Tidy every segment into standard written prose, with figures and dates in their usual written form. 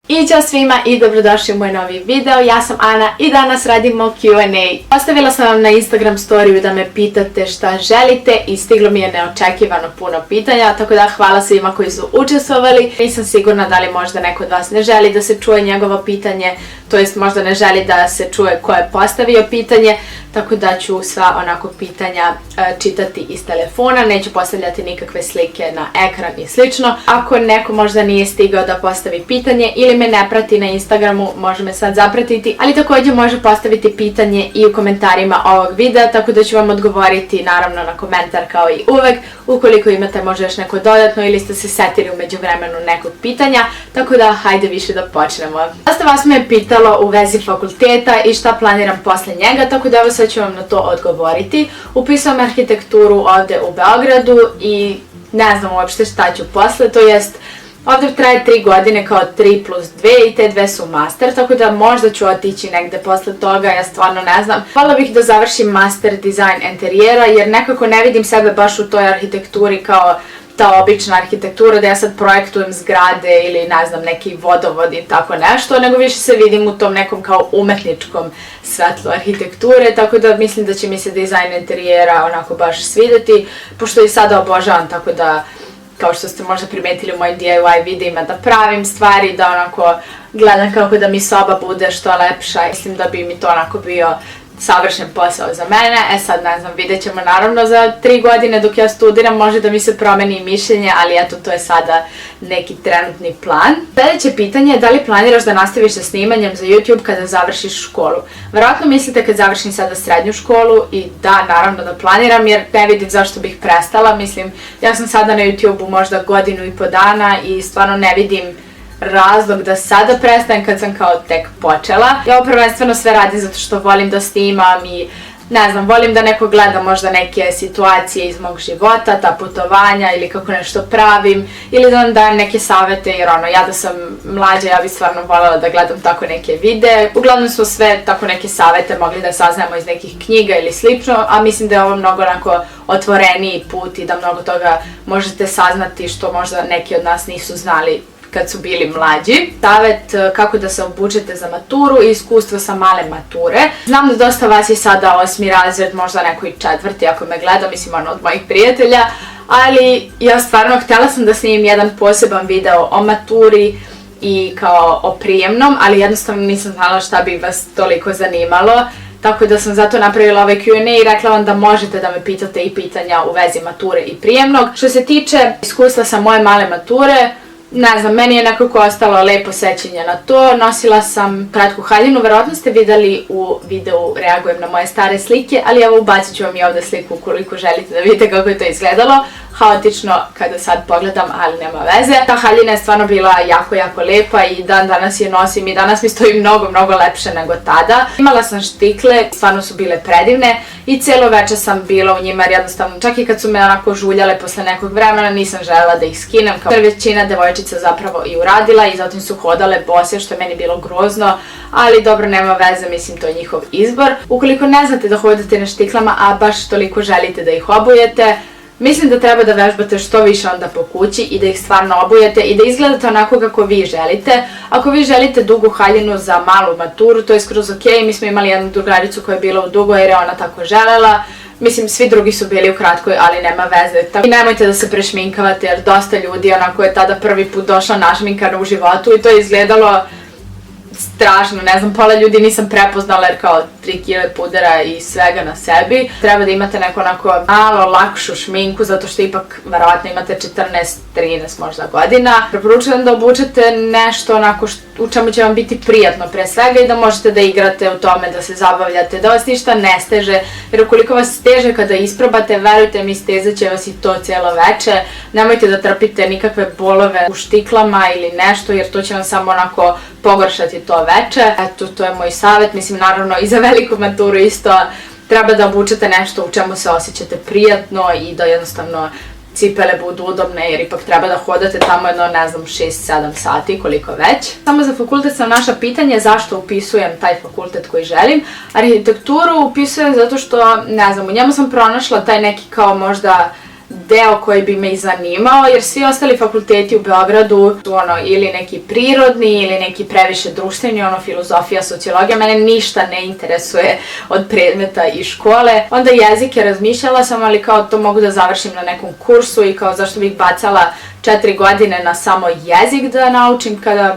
I ćao svima i dobrodošli u moj novi video. Ja sam Ana i danas radimo Q&A. Ostavila sam vam na Instagram storiju da me pitate šta želite i stiglo mi je neočekivano puno pitanja, tako da hvala svima koji su učestvovali. Nisam sigurna da li možda neko od vas ne želi da se čuje njegovo pitanje, to jest možda ne želi da se čuje ko je postavio pitanje, tako da ću sva onako pitanja čitati iz telefona, neću postavljati nikakve slike na ekran i slično. Ako neko možda nije stigao da postavi pitanje ili me ne prati na Instagramu, može me sad zapratiti, ali također može postaviti pitanje i u komentarima ovog videa, tako da ću vam odgovoriti naravno na komentar kao i uvek, ukoliko imate možda još neko dodatno ili ste se setili u međuvremenu nekog pitanja, tako da hajde više da počnemo. Dosta vas me je pitalo u vezi fakulteta i šta planiram posle njega, tako da evo sad ću vam na to odgovoriti. Upisujem arhitekturu ovde u Beogradu i ne znam uopšte šta ću posle, to jest ovdje traje 3 godine kao 3 plus 2 i te 2 su master, tako da možda ću otići negde posle toga, ja stvarno ne znam. Hvala bih da završim master dizajn interijera jer nekako ne vidim sebe baš u toj arhitekturi kao ta obična arhitektura da ja sad projektujem zgrade ili ne znam neki vodovod i tako nešto, nego više se vidim u tom nekom kao umetničkom svetlu arhitekture, tako da mislim da će mi se dizajn interijera onako baš svideti, pošto i sada obožavam, tako da kao što ste možda primetili u mojim DIY videima da pravim stvari, da onako gledam kako da mi soba bude što lepša. Mislim da bi mi to onako bio savršen posao za mene. E sad ne znam, vidjet ćemo naravno za 3 godine dok ja studiram, može da mi se promeni mišljenje, ali eto to je sada neki trenutni plan. Sljedeće pitanje je da li planiraš da nastaviš sa snimanjem za YouTube kada završiš školu? Verovatno mislite kad završim sada srednju školu i da, naravno da planiram jer ne vidim zašto bih prestala. Mislim, ja sam sada na YouTube-u možda 1,5 godina i stvarno ne vidim razlog da sada prestajem kad sam kao tek počela. Ja prvenstveno sve radim zato što volim da snimam i ne znam, volim da neko gleda možda neke situacije iz mog života, ta putovanja ili kako nešto pravim ili da vam dajem neke savete jer ono, ja da sam mlađa ja bi stvarno voljela da gledam tako neke videe. Uglavnom smo sve tako neke savete mogli da saznamo iz nekih knjiga ili slično, a mislim da je ovo mnogo onako otvoreniji put i da mnogo toga možete saznati što možda neki od nas nisu znali kad su bili mlađi. Savet kako da se obučete za maturu i iskustvo sa male mature. Znam da dosta vas je sada 8. razred, možda neko i 4. ako me gleda, mislim ono od mojih prijatelja, ali ja stvarno htjela sam da snimim jedan poseban video o maturi i kao o prijemnom, ali jednostavno nisam znala šta bi vas toliko zanimalo. Tako da sam zato napravila ovaj Q&A i rekla vam da možete da me pitate i pitanja u vezi mature i prijemnog. Što se tiče iskustva sa moje male mature, ne znam, meni je nekako ostalo lepo sećanje na to. Nosila sam kratku haljinu, verovatno ste videli u videu reagujem na moje stare slike, ali evo ubacit ću vam i ovdje sliku ukoliko želite da vidite kako je to izgledalo. Haotično kada sad pogledam, ali nema veze. Ta haljina je stvarno bila jako lepa i dan danas je nosim i danas mi stoji mnogo lepše nego tada. Imala sam štikle, stvarno su bile predivne i cijelo večer sam bila u njima jer jednostavno čak i kad su me onako žuljale posle nekog vremena nisam željela da ih skinem kao većina devojčica zapravo i uradila i zatim su hodale bose što je meni bilo grozno, ali dobro nema veze, mislim to je njihov izbor. Ukoliko ne znate da hodate na štiklama, a baš toliko želite da ih obujete, mislim da treba da vežbate što više onda po kući i da ih stvarno obujete i da izgledate onako kako vi želite. Ako vi želite dugu haljinu za malu maturu, to je skroz ok, mi smo imali jednu drugaricu koja je bila u dugoj jer je ona tako želela. Mislim, svi drugi su bili u kratkoj, ali nema veze. I nemojte da se prešminkavate jer dosta ljudi onako je tada prvi put došla našminkana u životu i to je izgledalo strašno, ne znam, pola ljudi nisam prepoznala jer kao 3 kile pudera i svega na sebi. Treba da imate neku onako malo lakšu šminku zato što ipak verovatno imate 14-13 možda godina. Preporučujem da obučete nešto onako u čemu će vam biti prijatno pre svega i da možete da igrate u tome, da se zabavljate, da vas ništa ne steže, jer ukoliko vas steže kada isprobate, verujte mi, stezat će vas i to cijelo veče. Nemojte da trpite nikakve bolove u štiklama ili nešto jer to će vam samo onako pogoršati to veče. Eto, to je moj savjet, mislim naravno i za veliku maturu isto treba da obučete nešto u čemu se osjećate prijatno i da jednostavno cipele budu udobne jer ipak treba da hodate tamo jedno, ne znam, 6-7 sati, koliko već. Samo za fakultet sam naša pitanje zašto upisujem taj fakultet koji želim. Arhitekturu upisujem zato što, ne znam, u njemu sam pronašla taj neki kao možda deo koji bi me i zanimao, jer svi ostali fakulteti u Beogradu su ili neki prirodni ili neki previše društveni, filozofija, sociologija, mene ništa ne interesuje od predmeta i škole. Onda jezike razmišljala sam, ali kao to mogu da završim na nekom kursu i kao zašto bih bacala 4 godine na samo jezik da naučim kada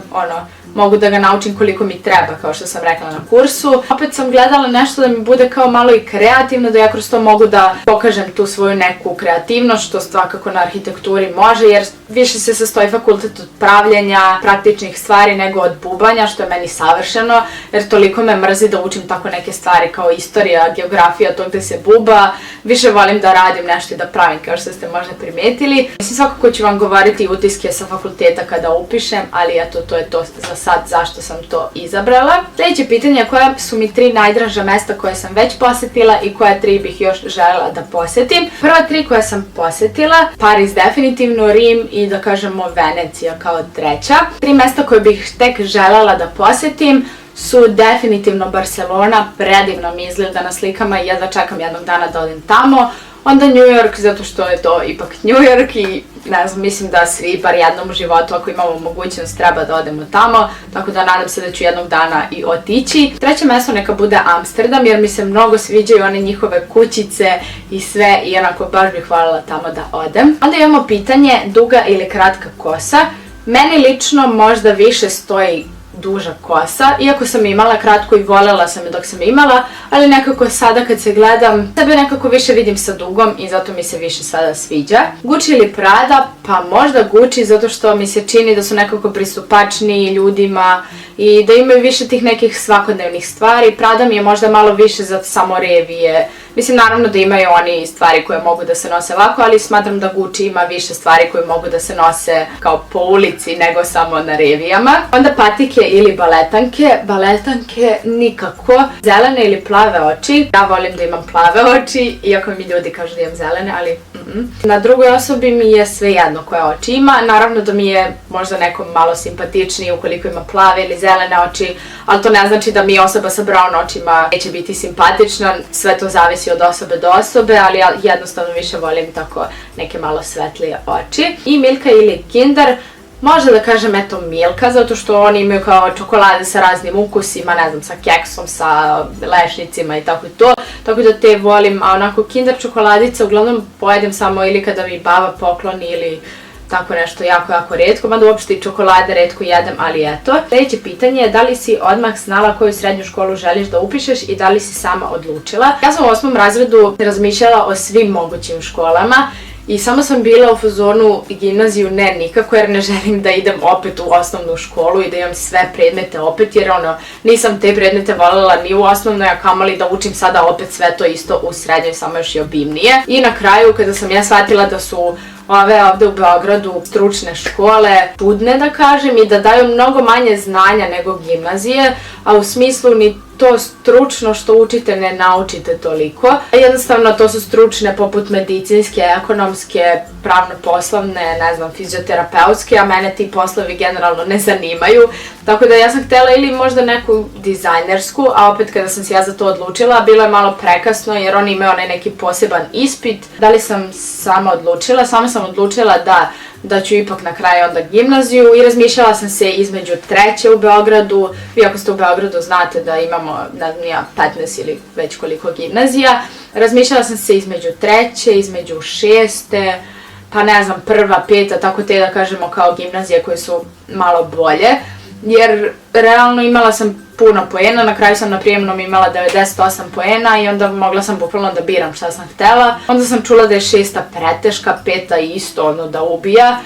mogu da ga naučim koliko mi treba, kao što sam rekla na kursu. Opet sam gledala nešto da mi bude kao malo i kreativno, da ja kroz to mogu da pokažem tu svoju neku kreativnost, što svakako na arhitekturi može, jer više se sastoji fakultet od pravljenja praktičnih stvari nego od bubanja, što je meni savršeno, jer toliko me mrzi da učim tako neke stvari kao istorija, geografija, to gde se buba. Više volim da radim nešto i da pravim, kao što ste možda primetili. Mislim, svakako ću vam govoriti utiske sa fakulteta kada upišem, ali eto, to je to za sad zašto sam to izabrala. Sljedeće pitanje je koja su mi 3 najdraža mesta koje sam već posetila i koja 3 bih još željela da posetim. Prva 3 koja sam posetila, Pariz definitivno, Rim i da kažemo Venecija kao treća. 3 mesta koje bih tek željela da posetim su definitivno Barcelona, predivno mi izgleda na slikama i ja da čekam jednog dana da odem tamo. Onda New York, zato što je to ipak New York i ne znam, mislim da svi bar jednom u životu, ako imamo mogućnost, treba da odemo tamo, tako da nadam se da ću jednog dana i otići. Treće mesto neka bude Amsterdam, jer mi se mnogo sviđaju one njihove kućice i sve i onako baš bih voljela tamo da odem. Onda imamo pitanje duga ili kratka kosa. Meni lično možda više stoji duža kosa, iako sam imala kratku i voljela sam je dok sam imala, ali nekako sada kad se gledam, sebe nekako više vidim sa dugom i zato mi se više sada sviđa. Gucci ili Prada? Pa možda Gucci, zato što mi se čini da su nekako pristupačniji ljudima i da imaju više tih nekih svakodnevnih stvari. Prada mi je možda malo više za samo revije. Mislim, naravno da imaju oni stvari koje mogu da se nose ovako, ali smatram da Gucci ima više stvari koje mogu da se nose kao po ulici nego samo na revijama. Onda patike ili baletanke? Baletanke nikako. Zelene ili plave oči? Ja volim da imam plave oči, iako mi ljudi kažu da imam zelene, ali Na drugoj osobi mi je svejedno koje oči ima. Naravno da mi je možda nekom malo simpatičniji ukoliko ima plave ili zelene oči, ali to ne znači da mi osoba sa brown očima neće biti simpatična. Sve to zavisi od osobe do osobe, ali ja jednostavno više volim tako neke malo svetlije oči. I Milka ili Kinder? Možda da kažem eto Milka, zato što oni imaju kao čokolade sa raznim ukusima, ne znam, sa keksom, sa lešnicima i tako to. Tako da te volim, a onako Kinder čokoladice uglavnom pojedem samo ili kada mi baba pokloni ili tako nešto jako, jako retko, mada uopšte i čokolade retko jedem, ali eto. Sljedeće pitanje je da li si odmah znala koju srednju školu želiš da upišeš i da li si sama odlučila. Ja sam u 8. razredu razmišljala o svim mogućim školama i samo sam bila u fazonu gimnaziju ne nikako, jer ne želim da idem opet u osnovnu školu i da imam sve predmete opet, jer nisam te predmete voljela ni u osnovnoj, a kamoli da učim sada opet sve to isto u srednjoj, samo još i obimnije. I na kraju, kada sam ja shvatila da su ove ovde u Beogradu stručne škole čudne, da kažem, i da daju mnogo manje znanja nego gimnazije, a u smislu ni to stručno što učite ne naučite toliko. Jednostavno to su stručne poput medicinske, ekonomske, pravno-poslovne, ne znam, fizioterapeutske, a mene ti poslovi generalno ne zanimaju. Tako da ja sam htjela ili možda neku dizajnersku, a opet kada sam se ja za to odlučila, bilo je malo prekasno jer oni imaju onaj neki poseban ispit. Da li sam sama odlučila? Sama sam odlučila da ću ipak na kraju onda gimnaziju i razmišljala sam se između 3. u Beogradu. Vi ako ste u Beogradu znate da imamo, ne znam ja, 15 ili već koliko gimnazija. Razmišljala sam se između 3., između 6., pa ne znam, 1., 5., tako te da kažemo kao gimnazije koje su malo bolje. Jer realno imala sam puno poena, na kraju sam na prijemnom imala 98 poena i onda mogla sam bukvalno da biram šta sam htela. Onda sam čula da je 6. preteška, 5. isto da ubija,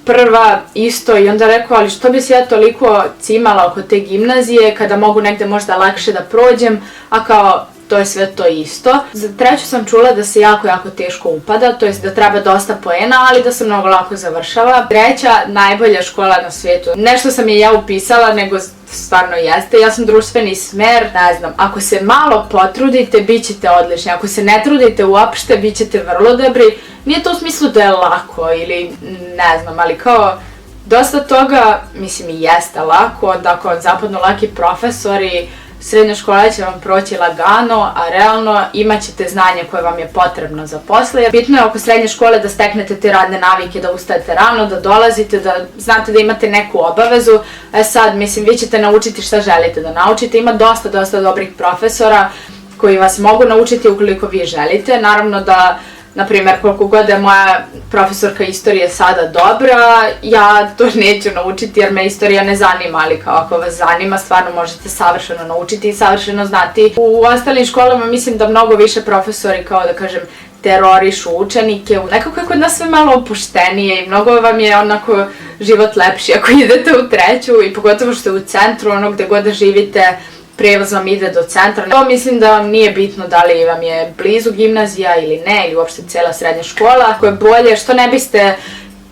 1. isto i onda rekao, ali što bi se ja toliko cimala oko te gimnazije kada mogu negde možda lakše da prođem, a kao to je sve to isto. Za 3. sam čula da se jako, jako teško upada, to jest da treba dosta poena, ali da se mnogo lako završava. 3. najbolja škola na svijetu. Nešto sam je ja upisala, nego stvarno jeste. Ja sam društveni smer, ne znam, ako se malo potrudite, bit ćete odlični. Ako se ne trudite uopšte, bit ćete vrlo dobri. Nije to u smislu da je lako ili ne znam, ali kao dosta toga, mislim i jeste lako, onda ako zapadnu laki profesori, srednja škola će vam proći lagano, a realno imat ćete znanje koje vam je potrebno za posle. Bitno je oko srednje škole da steknete te radne navike, da ustajete rano, da dolazite, da znate da imate neku obavezu. Sad, mislim, vi ćete naučiti šta želite da naučite. Ima dosta dobrih profesora koji vas mogu naučiti ukoliko vi želite. Naravno da, na primjer, koliko god je moja profesorka istorije sada dobra, ja to neću naučiti jer me istorija ne zanima, ali kao ako vas zanima, stvarno možete savršeno naučiti i savršeno znati. U ostalim školama mislim da mnogo više profesori, kao da kažem, terorišu učenike. Nekako je kod nas sve malo opuštenije i mnogo vam je onako život lepši ako idete u treću i pogotovo što je u centru, ono gde god da živite, prevoz vam ide do centra. To mislim da vam nije bitno da li vam je blizu gimnazija ili ne, ili uopšte cela srednja škola. Ako je bolje, što ne biste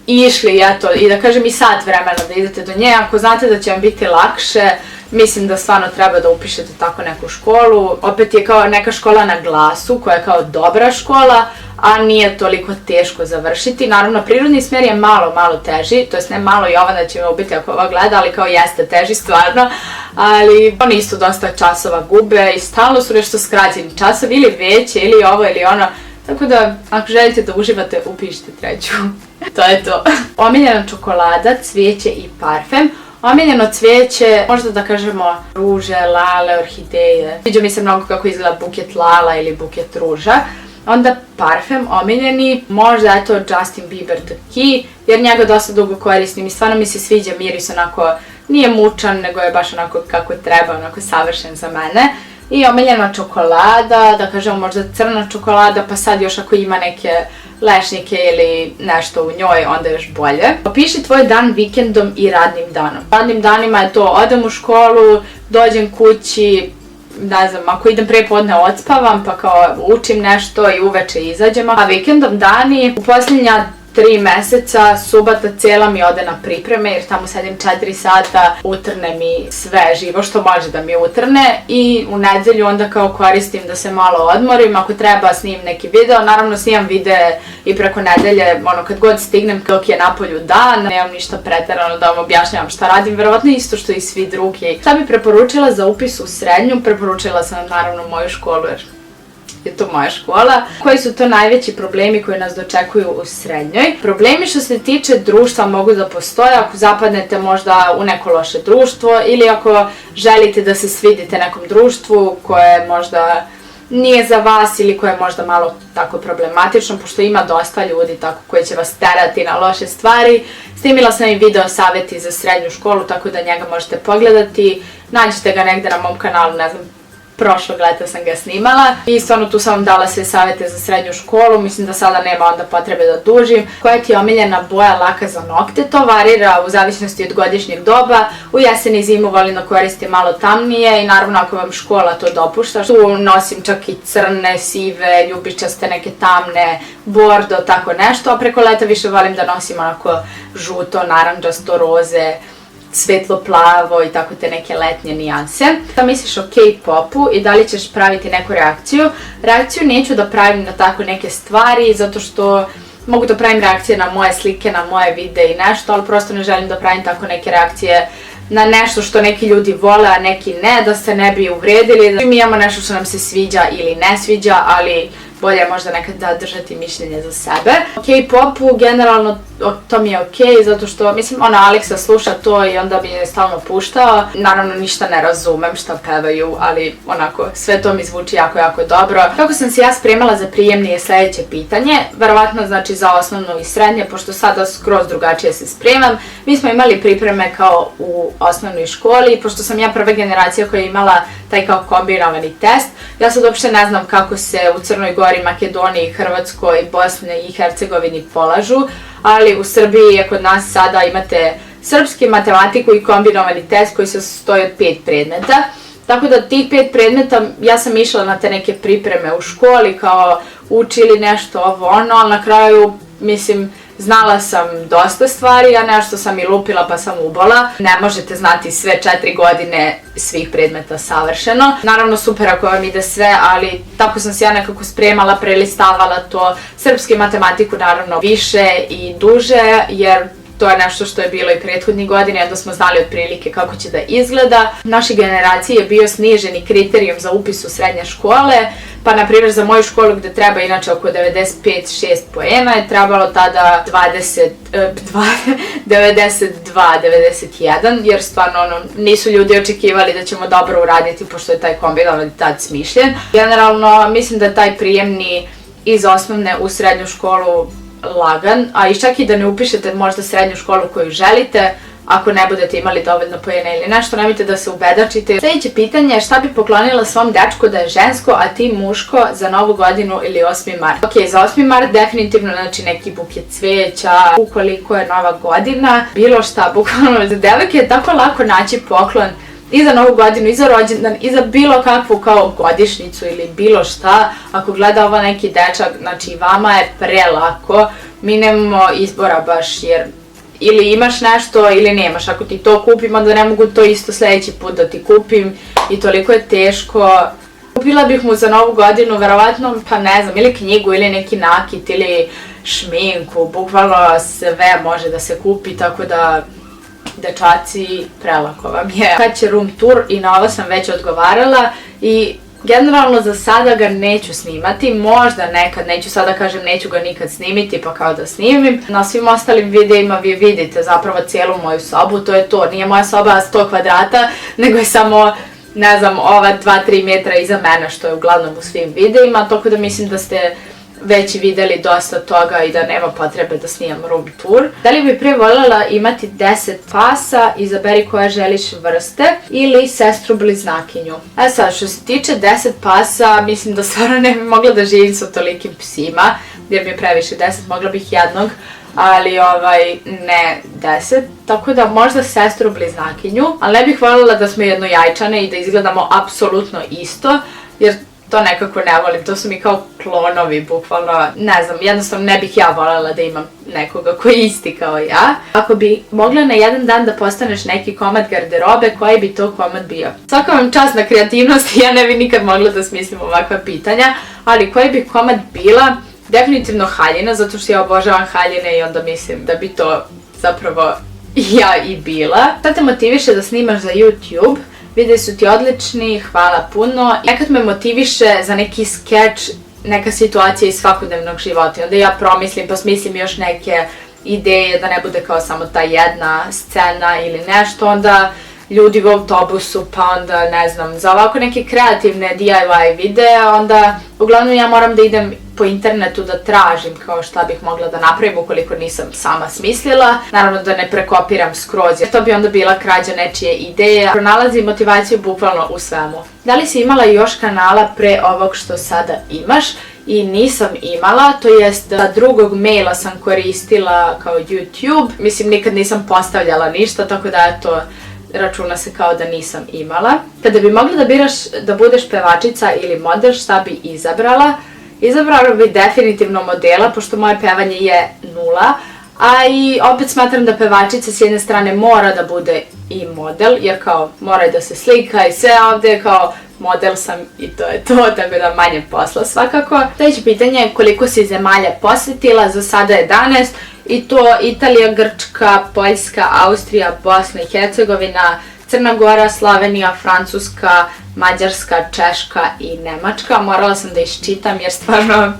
išli, eto, i da kažem i sat vremena da idete do nje, ako znate da će vam biti lakše, mislim da stvarno treba da upišete tako neku školu. Opet je kao neka škola na glasu, koja je kao dobra škola, a nije toliko teško završiti. Naravno, prirodni smer je malo teži, to jest ne malo, Jovana će me ubiti ako ovo gleda, ali kao jeste teži stvarno, ali oni isto dosta časova gube i stalno su nešto skraćeni časovi, ili veće, ili ovo, ili ono, tako da ako želite da uživate, upišite treću. To je to. Omiljena čokolada, cvijeće i parfem. Omiljeno cvijeće, možda da kažemo ruže, lale, orhideje. Sviđa mi se mnogo kako izgleda buket lala ili buket ruža. Onda parfem omiljeni, možda je to Justin Bieber The Key, jer njega dosta dugo koristim i stvarno mi se sviđa miris, onako nije mučan, nego je baš onako kako treba, onako savršen za mene. I omiljena čokolada, da kažemo možda crna čokolada, pa sad još ako ima neke lešnike ili nešto u njoj, onda još bolje. Opiši tvoj dan vikendom i radnim danom. Radnim danima je to, odem u školu, dođem kući, ne znam, ako idem prepodne odspavam, pa kao učim nešto i uveče izađem. A vikendom dani, u posljednja 3 meseca, subota cijela mi ode na pripreme jer tamo sedim 4 sata, utrne mi sve živo što može da mi utrne i u nedelju onda kao koristim da se malo odmorim, ako treba snimim neki video, naravno snimam videe i preko nedelje, ono kad god stignem dok je napolju dan, nemam ništa preterano da vam objašnjavam šta radim, verovatno isto što i svi drugi. Šta bi preporučila za upis u srednju? Preporučila sam naravno moju školu jer je to moja škola. Koji su to najveći problemi koji nas dočekuju u srednjoj? Problemi što se tiče društva mogu da postoje ako zapadnete možda u neko loše društvo ili ako želite da se svidite nekom društvu koje možda nije za vas ili koje je možda malo tako problematično, pošto ima dosta ljudi tako koji će vas terati na loše stvari. Snimila sam i video savjeti za srednju školu, tako da njega možete pogledati. Nađite ga negde na mom kanalu, ne znam, prošlog leta sam ga snimala i stvarno tu sam vam dala sve savjete za srednju školu, mislim da sada nema onda potrebe da dužim. Koja ti je omiljena boja laka za nokte? To varira u zavisnosti od godišnjeg doba, u jesen i zimu volim da koristim malo tamnije i naravno ako vam škola to dopušta, tu nosim čak i crne, sive, ljubičaste, neke tamne, bordo, tako nešto, a preko leta više volim da nosim onako žuto, narandžasto, roze, svetlo plavo i tako te neke letnje nijanse. Šta misliš o K-popu i da li ćeš praviti neku reakciju? Reakciju neću da pravim na tako neke stvari zato što mogu da pravim reakcije na moje slike, na moje videe i nešto, ali prosto ne želim da pravim tako neke reakcije na nešto što neki ljudi vole, a neki ne, da se ne bi uvredili. Mi imamo nešto što nam se sviđa ili ne sviđa, ali bolje je možda nekad da držati mišljenje za sebe. K-popu, generalno to mi je okej, zato što, mislim, Aleksa sluša to i onda bi je stalno puštao. Naravno, ništa ne razumem šta pevaju, ali onako, sve to mi zvuči jako dobro. Kako sam se ja spremala za prijemni je sljedeće pitanje, verovatno znači za osnovno i srednje, pošto sada skroz drugačije se spremam. Mi smo imali pripreme kao u osnovnoj školi, pošto sam ja prva generacija koja je imala taj kao kombinovani test. Ja sad uopšte ne znam kako se u Crnoj Gori, Makedoniji, Hrvatskoj, Bosni i Hercegovini polažu, ali u Srbiji je kod nas sada imate srpski, matematiku i kombinovani test koji se sastoji od 5 predmeta. Tako da tih 5 predmeta, ja sam išla na te neke pripreme u školi, kao učili nešto ovo ono, ali na kraju, mislim, znala sam dosta stvari, a nešto sam i lupila pa sam ubola. Ne možete znati sve 4 godine svih predmeta savršeno. Naravno super ako vam ide sve, ali tako sam se ja nekako spremala, prelistavala to. Srpski matematiku naravno više i duže, jer to je nešto što je bilo i prethodnih godina, onda smo znali otprilike kako će da izgleda. Našoj generaciji je bio sniženi kriterijum za upis u srednje škole, pa na primjer za moju školu gde treba inače oko 95-6 poena je trebalo tada 92-91, jer stvarno nisu ljudi očekivali da ćemo dobro uraditi pošto je taj kombinovani tad smišljen. Generalno mislim da taj prijemni iz osnovne u srednju školu lagan, a i čak i da ne upišete možda srednju školu koju želite, ako ne budete imali dovoljno poena ili nešto, nemojte da se ubedačite. Sljedeće pitanje je šta bi poklonila svom dečku da je žensko, a ti muško za novu godinu ili 8. mart. Ok, za 8. mart definitivno znači neki buket cvijeća, ukoliko je nova godina, bilo šta, bukvalno za devojke je tako lako naći poklon i za novu godinu, i za rođendan, i za bilo kakvu kao godišnjicu ili bilo šta. Ako gleda ovo neki dečak, znači vama je prelako, mi nemamo izbora baš jer ili imaš nešto ili nemaš. Ako ti to kupim, onda ne mogu to isto sljedeći put da ti kupim i toliko je teško. Kupila bih mu za novu godinu, verovatno, pa ne znam, ili knjigu ili neki nakit ili šminku, bukvalno sve može da se kupi, tako da dečaci, prelako vam je. Kad će room tour, i na ovo sam već odgovarala i generalno za sada ga neću snimati, možda nekad, neću sada kažem neću ga nikad snimiti pa kao da snimim. Na svim ostalim videima vi vidite zapravo cijelu moju sobu, to je to, nije moja soba 100 kvadrata, nego je samo, ne znam, ova 2-3 metra iza mene što je uglavnom u svim videima, tako da mislim da ste već videli dosta toga i da nema potrebe da snimam room tour. Da li bi prije voljela imati 10 pasa, izaberi koje želiš vrste, ili sestru bliznakinju? E sad, što se tiče 10 pasa, mislim da stvarno ne bi mogla da živim sa tolikim psima, jer mi je previše 10, mogla bih jednog, ali ne 10, tako da možda sestru bliznakinju, ali ne bih voljela da smo jednojajčane i da izgledamo apsolutno isto, jer to nekako ne volim, to su mi kao klonovi, bukvalno, ne znam, jednostavno ne bih ja voljela da imam nekoga koji je isti kao ja. Ako bi mogla na jedan dan da postaneš neki komad garderobe, koji bi to komad bio? Svaka vam čast na kreativnosti, ja ne bi nikad mogla da smislim ovakva pitanja, ali koji bi komad bila? Definitivno haljina, zato što ja obožavam haljine i onda mislim da bi to zapravo ja i bila. Šta te motiviše da snimaš za YouTube? Videi su ti odlični, hvala puno. Nekad me motiviše za neki skeč, neka situacija iz svakodnevnog života. Onda ja promislim pa smislim još neke ideje da ne bude kao samo ta jedna scena ili nešto. Onda ljudi u autobusu, pa onda ne znam, za ovako neke kreativne DIY videe, onda uglavnom ja moram da idem po internetu da tražim kao šta bih mogla da napravim ukoliko nisam sama smislila. Naravno da ne prekopiram skroz, jer to bi onda bila krađa nečije ideje. Pronalazim motivaciju bukvalno u svemu. Da li si imala još kanala pre ovog što sada imaš? I nisam imala, to jest da drugog maila sam koristila kao YouTube. Mislim, nikad nisam postavljala ništa, tako da eto, računa se kao da nisam imala. Kada bi mogla da biraš da budeš pevačica ili model, šta bi izabrala? Izabrala bi definitivno modela, pošto moje pevanje je nula, a i opet smatram da pevačica s jedne strane mora da bude i model, jer kao mora da se slika i sve, ovdje kao model sam i to je to, tako da manje posla svakako. Sljedeće pitanje je koliko si zemalja posjetila, za sada 11, i to Italija, Grčka, Poljska, Austrija, Bosna i Hercegovina, Crna Gora, Slovenija, Francuska, Mađarska, Češka i Nemačka. Morala sam da iščitam jer stvarno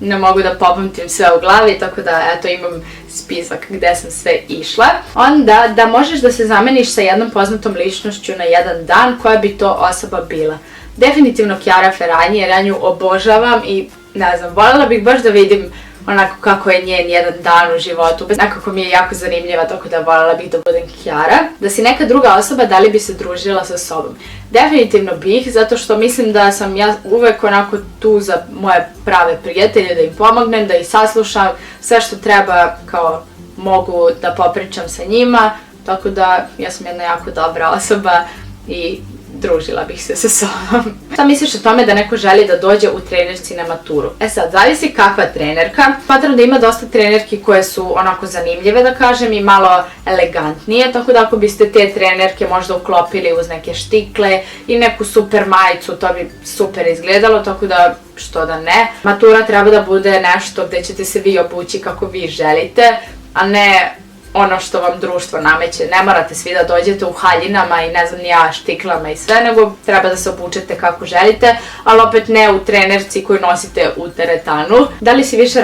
ne mogu da popamtim sve u glavi, tako da eto imam spisak gde sam sve išla. Onda, da možeš da se zameniš sa jednom poznatom ličnošću na jedan dan, koja bi to osoba bila? Definitivno Chiara Ferragni, jer ja nju obožavam i ne znam, voljela bih baš da vidim onako kako je njen jedan dan u životu. Nekako mi je jako zanimljiva, tako da voljela bih da budem Chiara. Da si neka druga osoba, da li bi se družila sa sobom? Definitivno bih, zato što mislim da sam ja uvek onako tu za moje prave prijatelje, da im pomognem, da ih saslušam, sve što treba kao mogu da popričam sa njima, tako da ja sam jedna jako dobra osoba i družila bih se sa sobom. Šta misliš o tome da neko želi da dođe u trenerci na maturu? E sad, zavisi kakva trenerka. Smatram da ima dosta trenerki koje su onako zanimljive, da kažem, i malo elegantnije, tako da ako biste te trenerke možda uklopili uz neke štikle i neku super majicu, to bi super izgledalo, tako da što da ne. Matura treba da bude nešto gde ćete se vi obući kako vi želite, a ne ono što vam društvo nameće. Ne morate svi da dođete u haljinama i ne znam ni ja, štiklama i sve, nego treba da se obučete kako želite, ali opet ne u trenerci koju nosite u teretanu. Da li si više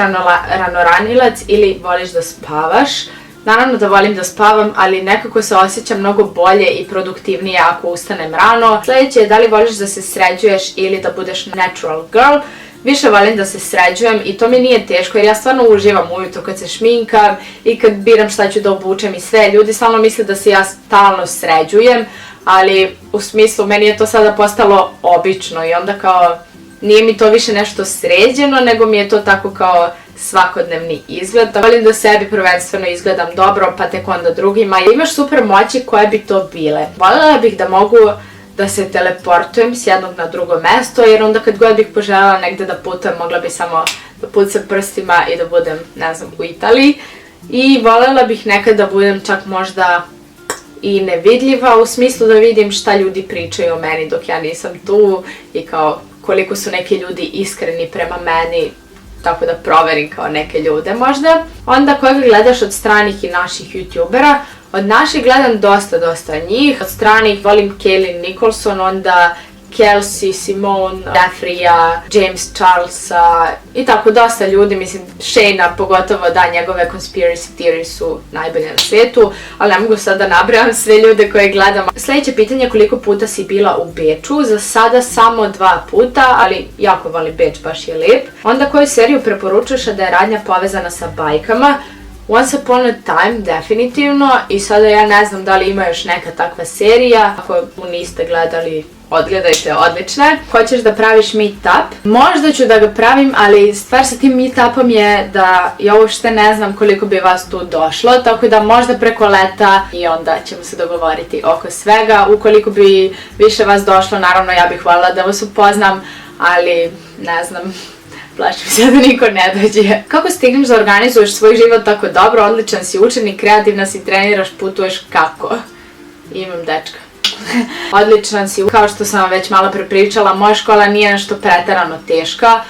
ranoranilac ili voliš da spavaš? Naravno da volim da spavam, ali nekako se osjećam mnogo bolje i produktivnije ako ustanem rano. Sljedeće je da li voliš da se sređuješ ili da budeš natural girl. Više volim da se sređujem i to mi nije teško jer ja stvarno uživam ujutro kad se šminkam i kad biram šta ću da obučem i sve. Ljudi stalno misle da se ja stalno sređujem, ali u smislu meni je to sada postalo obično i onda kao nije mi to više nešto sređeno, nego mi je to tako kao svakodnevni izgled. Volim da sebi prvenstveno izgledam dobro, pa tek onda drugima. Imaš super moći, koje bi to bile? Voljela bih da mogu da se teleportujem s jednog na drugo mesto, jer onda kad god bih poželjela negde da putujem, mogla bih samo da pucam prstima i da budem, ne znam, u Italiji. I voljela bih nekad da budem čak možda i nevidljiva, u smislu da vidim šta ljudi pričaju o meni dok ja nisam tu i kao koliko su neki ljudi iskreni prema meni, tako da proverim kao neke ljude možda. Onda koga gledaš od stranih i naših youtubera? Od naših gledam dosta njih. Od stranih volim Kaylin Nicholson, onda Kelsey, Simone, Jeffrija, James Charlesa i tako dosta ljudi, mislim Shayna pogotovo, da, njegove conspiracy theories su najbolje na svijetu, ali ne mogu sad da nabrajam sve ljude koje gledam. Sljedeće pitanje, koliko puta si bila u Beču? Za sada samo 2 puta, ali jako volim Beč, baš je lijep. Onda koju seriju preporučuješ da je radnja povezana sa bajkama? Once Upon a Time, definitivno, i sada ja ne znam da li ima još neka takva serija. Ako niste gledali, odgledajte, odlično je. Hoćeš da praviš meetup? Možda ću da ga pravim, ali stvar sa tim meetupom je da ja uopšte ne znam koliko bi vas tu došlo, tako da možda preko leta i onda ćemo se dogovoriti oko svega. Ukoliko bi više vas došlo, naravno ja bih voljela da vas upoznam, ali ne znam, plašim se da niko ne dođe. Kako stigneš da organizuješ svoj život tako dobro, odličan si učenik, kreativna si, treniraš, putuješ, kako? Imam dečka. Odličan si, kao što sam vam već malo prepričala, moja škola nije nešto preterano teška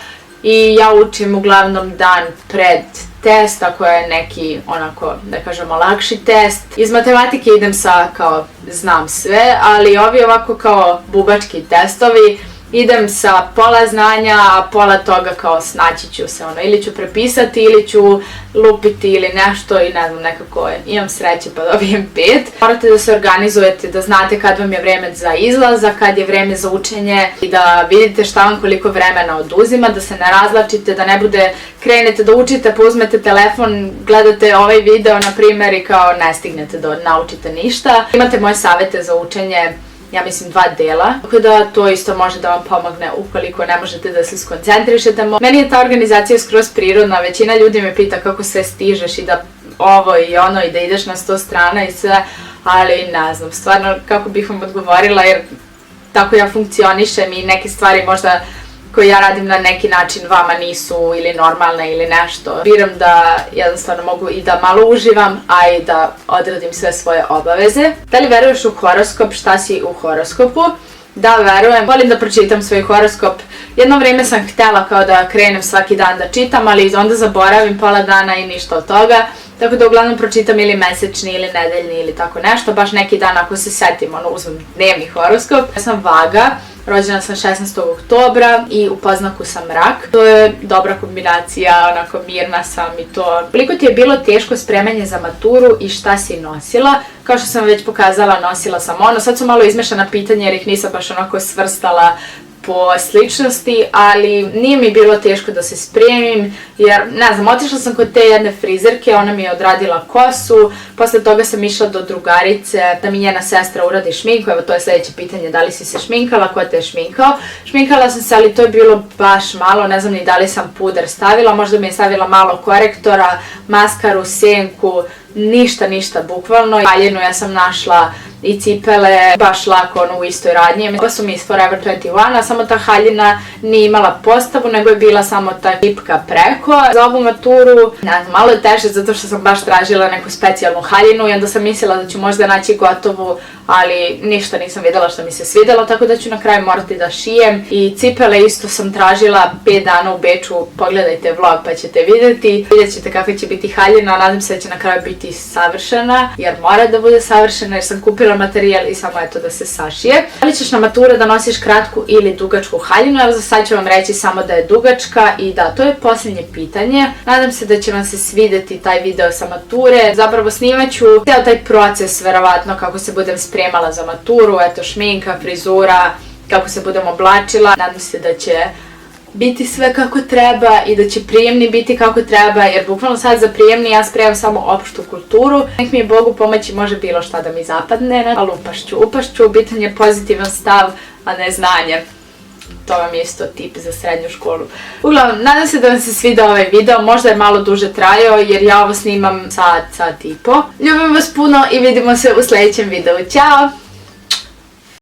i ja učim uglavnom dan pred test, ako je neki onako, da kažemo, lakši test. Iz matematike idem sa kao znam sve, ali ovi ovako kao bubački testovi idem sa pola znanja, a pola toga kao snaći ću se, ili ću prepisati, ili ću lupiti ili nešto i ne znam, nekako imam sreće pa dobijem 5. Morate da se organizujete, da znate kad vam je vreme za izlazak, kad je vreme za učenje i da vidite šta vam koliko vremena oduzima, da se ne razvlačite, da ne bude krenete da učite pa uzmete telefon, gledate ovaj video na primjer i kao ne stignete da naučite ništa. Imate moje savjete za učenje, ja mislim 2 dela, tako da to isto može da vam pomogne ukoliko ne možete da se skoncentrišete. Meni je ta organizacija skroz prirodna, većina ljudi me pita kako sve stižeš i da ovo i ono i da ideš na 100 strana i sve, ali ne znam, stvarno kako bih vam odgovorila jer tako ja funkcionišem i neke stvari možda koje ja radim na neki način vama nisu ili normalne ili nešto. Biram da jednostavno mogu i da malo uživam, a i da odradim sve svoje obaveze. Da li veruješ u horoskop? Šta si u horoskopu? Da, verujem. Volim da pročitam svoj horoskop. Jedno vrijeme sam htjela kao da krenem svaki dan da čitam, ali onda zaboravim pola dana i ništa od toga. Tako da uglavnom pročitam ili mesečni ili nedeljni ili tako nešto. Baš neki dan ako se setim, uzmem dnevni horoskop. Ja sam Vaga. Rođena sam 16. oktobra i u poznaku sam rak. To je dobra kombinacija, onako mirna sam i to. Koliko ti je bilo teško spremanje za maturu i šta si nosila? Kao što sam već pokazala, nosila sam sad su malo izmešana pitanja jer ih nisam baš onako svrstala po sličnosti, ali nije mi bilo teško da se spremim, jer ne znam, otišla sam kod te jedne frizerke, ona mi je odradila kosu, posle toga sam išla do drugarice da mi njena sestra uradi šminku, evo to je sljedeće pitanje, da li si se šminkala, ko te je šminkao? Šminkala sam se, ali to je bilo baš malo, ne znam ni da li sam puder stavila, možda mi je stavila malo korektora, maskaru, senku, ništa bukvalno. Haljinu ja sam našla i cipele, baš lako ono u istoj radnji. Ovo su mi iz Forever 21, a samo ta haljina nije imala postavu, nego je bila samo ta tipka preko. Za ovu maturu, malo je teže zato što sam baš tražila neku specijalnu haljinu i onda sam mislila da ću možda naći gotovu, ali ništa nisam vidjela što mi se svidjelo, tako da ću na kraju morati da šijem. I cipele isto sam tražila 5 dana u Beču, pogledajte vlog pa ćete vidjeti. Vidjet ćete kakva će biti haljina, nadam se da će na kraju biti savršena, jer mora da bude savršena jer sam kupila materijal i samo eto da se sašije. Da li ćeš na maturu da nosiš kratku ili dugačku haljinu? Evo za sad ću vam reći samo da je dugačka i da, to je posljednje pitanje. Nadam se da će vam se svidjeti taj video sa mature. Zapravo snimat ću cijel taj proces, verovatno kako se budem spremala za maturu, eto šminka, frizura, kako se budem oblačila. Nadam se da će biti sve kako treba i da će prijemni biti kako treba, jer bukvalno sad za prijemni ja spremam samo opštu kulturu. Nek mi je Bogu pomoći, može bilo šta da mi zapadne, ali upašću, bitan je pozitivan stav, a ne znanje. To vam je isto tip za srednju školu. Uglavnom, nadam se da vam se svidio ovaj video, možda je malo duže trajao jer ja ovo snimam sat i po. Ljubim vas puno i vidimo se u sljedećem videu. Ćao!